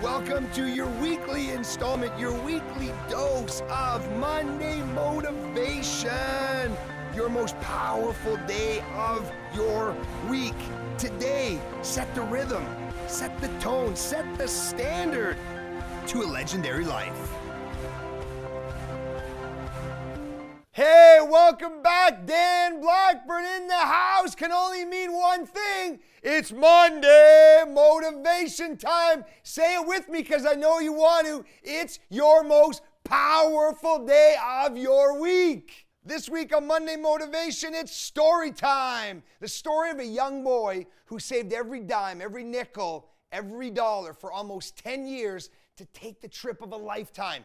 Welcome to your weekly installment, your weekly dose of Monday motivation. Your most powerful day of your week. Today, set the rhythm, set the tone, set the standard to a legendary life. Hey, welcome back. Dan Blackburn in the house. Can only mean one thing. It's Monday motivation time. Say it with me because I know you want to. It's your most powerful day of your week. This week on Monday Motivation, it's story time. The story of a young boy who saved every dime, every nickel, every dollar for almost 10 years to take the trip of a lifetime.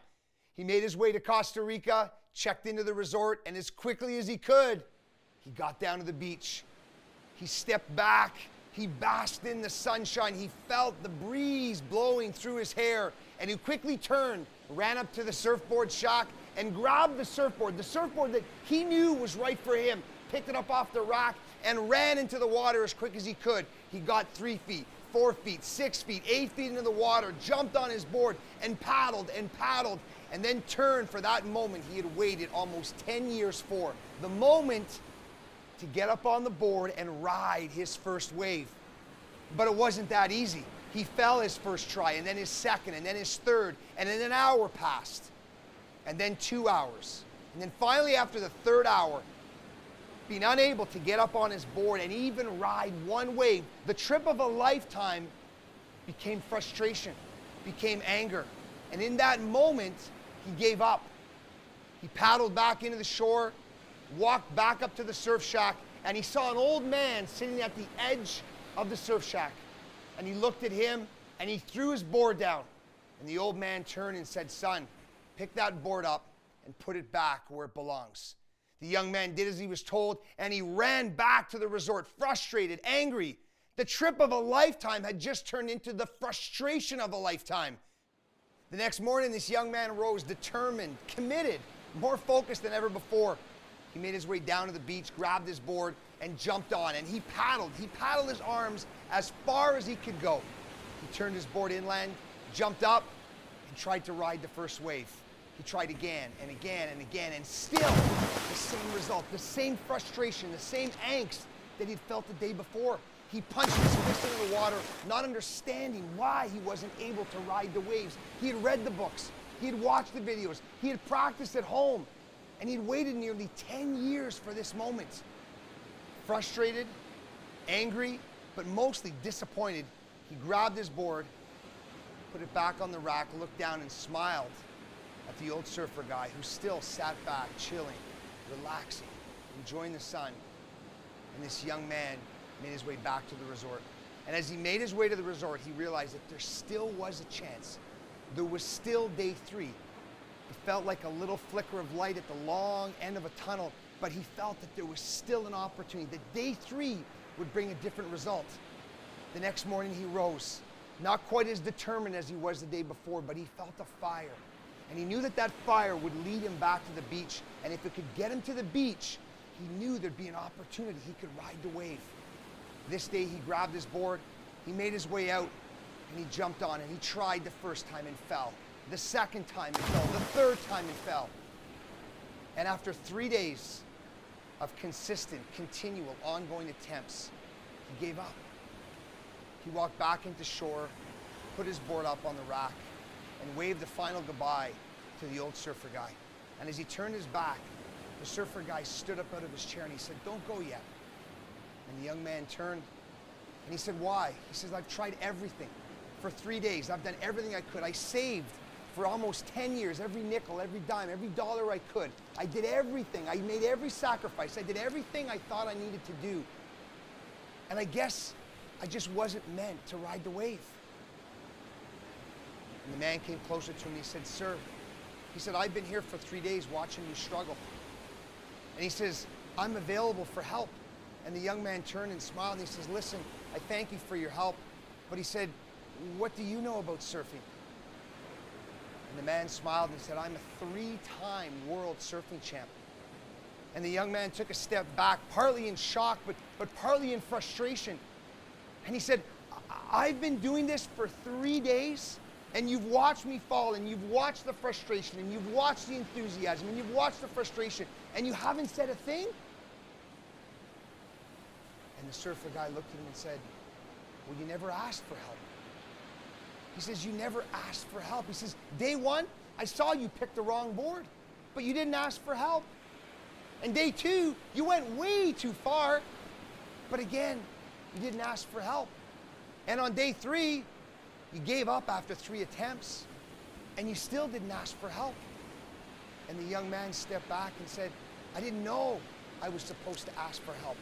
He made his way to Costa Rica, checked into the resort, and as quickly as he could, he got down to the beach. He stepped back. He basked in the sunshine. He felt the breeze blowing through his hair, and he quickly turned, ran up to the surfboard shack, and grabbed the surfboard that he knew was right for him, picked it up off the rack, and ran into the water as quick as he could. He got 3 feet, 4 feet, 6 feet, 8 feet into the water, jumped on his board, and paddled, and then turned for that moment he had waited almost 10 years for. The moment to get up on the board and ride his first wave. But it wasn't that easy. He fell his first try, and then his second, and then his third, and then an hour passed, and then 2 hours. And then finally, after the third hour, being unable to get up on his board and even ride one wave, the trip of a lifetime became frustration, became anger. And in that moment, he gave up. He paddled back into the shore, walked back up to the surf shack, and he saw an old man sitting at the edge of the surf shack. And he looked at him, and he threw his board down. And the old man turned and said, "Son, pick that board up and put it back where it belongs." The young man did as he was told, and he ran back to the resort, frustrated, angry. The trip of a lifetime had just turned into the frustration of a lifetime. The next morning, this young man rose determined, committed, more focused than ever before. He made his way down to the beach, grabbed his board, and jumped on, and he paddled. He paddled his arms as far as he could go. He turned his board inland, jumped up, and tried to ride the first wave. He tried again and again and again, and still the same result, the same frustration, the same angst that he'd felt the day before. He punched his fist into the water, not understanding why he wasn't able to ride the waves. He had read the books, he had watched the videos, he had practiced at home, and he'd waited nearly 10 years for this moment. Frustrated, angry, but mostly disappointed, he grabbed his board, put it back on the rack, looked down and smiled at the old surfer guy who still sat back, chilling, relaxing, enjoying the sun. And this young man made his way back to the resort. And as he made his way to the resort, he realized that there still was a chance. There was still day 3. It felt like a little flicker of light at the long end of a tunnel, but he felt that there was still an opportunity, that day 3 would bring a different result. The next morning he rose, not quite as determined as he was the day before, but he felt a fire. And he knew that that fire would lead him back to the beach. And if it could get him to the beach, he knew there'd be an opportunity he could ride the wave. This day he grabbed his board, he made his way out, and he jumped on, and he tried the first time and fell. The second time and fell. The third time and fell. And after 3 days of consistent, continual, ongoing attempts, he gave up. He walked back into shore, put his board up on the rack, and waved the final goodbye to the old surfer guy. And as he turned his back, the surfer guy stood up out of his chair and he said, "Don't go yet." And the young man turned and he said, "Why?" He says, "I've tried everything for 3 days. I've done everything I could. I saved for almost 10 years, every nickel, every dime, every dollar I could. I did everything. I made every sacrifice. I did everything I thought I needed to do. And I guess I just wasn't meant to ride the wave." And the man came closer to him and he said, "Sir," he said, "I've been here for 3 days watching you struggle." And he says, "I'm available for help." And the young man turned and smiled and he says, "Listen, I thank you for your help." But he said, "What do you know about surfing?" And the man smiled and he said, "I'm a 3-time world surfing champ." And the young man took a step back, partly in shock, but partly in frustration. And he said, "I've been doing this for 3 days, And you've watched me fall, and you've watched the frustration, and you've watched the enthusiasm, and you've watched the frustration, and you haven't said a thing? And the surfer guy looked at him and said, well, you never asked for help. He says, you never asked for help. He says, day one, I saw you pick the wrong board, but you didn't ask for help. And day two, you went way too far, but again, you didn't ask for help. And on day three, you gave up after 3 attempts, and you still didn't ask for help. And the young man stepped back and said, I didn't know I was supposed to ask for help.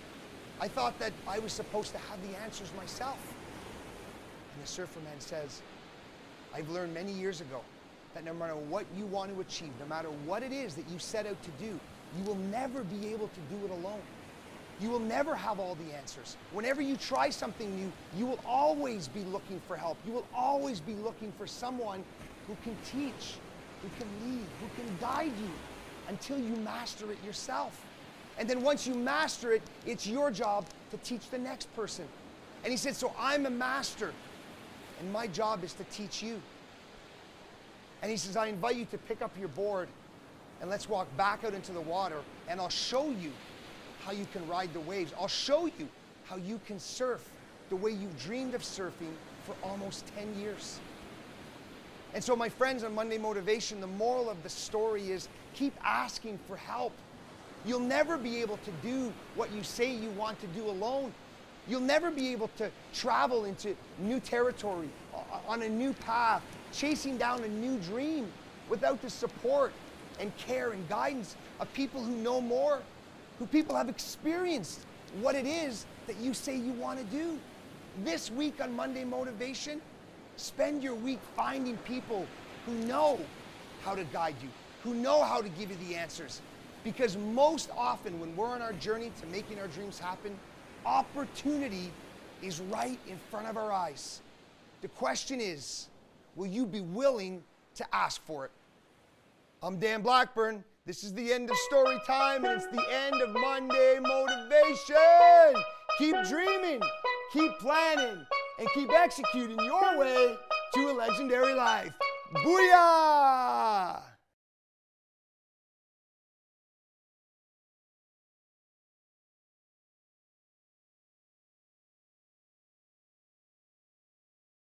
I thought that I was supposed to have the answers myself. And the surfer man says, I've learned many years ago that no matter what you want to achieve, no matter what it is that you set out to do, you will never be able to do it alone. You will never have all the answers. Whenever you try something new, you will always be looking for help. You will always be looking for someone who can teach, who can lead, who can guide you until you master it yourself. And then once you master it, it's your job to teach the next person. And he said, so I'm a master, and my job is to teach you. And he says, I invite you to pick up your board, and let's walk back out into the water, and I'll show you how you can ride the waves. I'll show you how you can surf the way you've dreamed of surfing for almost 10 years. And so my friends, on Monday Motivation, the moral of the story is keep asking for help. You'll never be able to do what you say you want to do alone. You'll never be able to travel into new territory, on a new path, chasing down a new dream without the support and care and guidance of people who know more, who people have experienced what it is that you say you want to do. This week on Monday Motivation, spend your week finding people who know how to guide you, who know how to give you the answers. Because most often when we're on our journey to making our dreams happen, opportunity is right in front of our eyes. The question is, will you be willing to ask for it? I'm Dan Blackburn. This is the end of story time, and it's the end of Monday Motivation. Keep dreaming, keep planning, and keep executing your way to a legendary life. Booyah!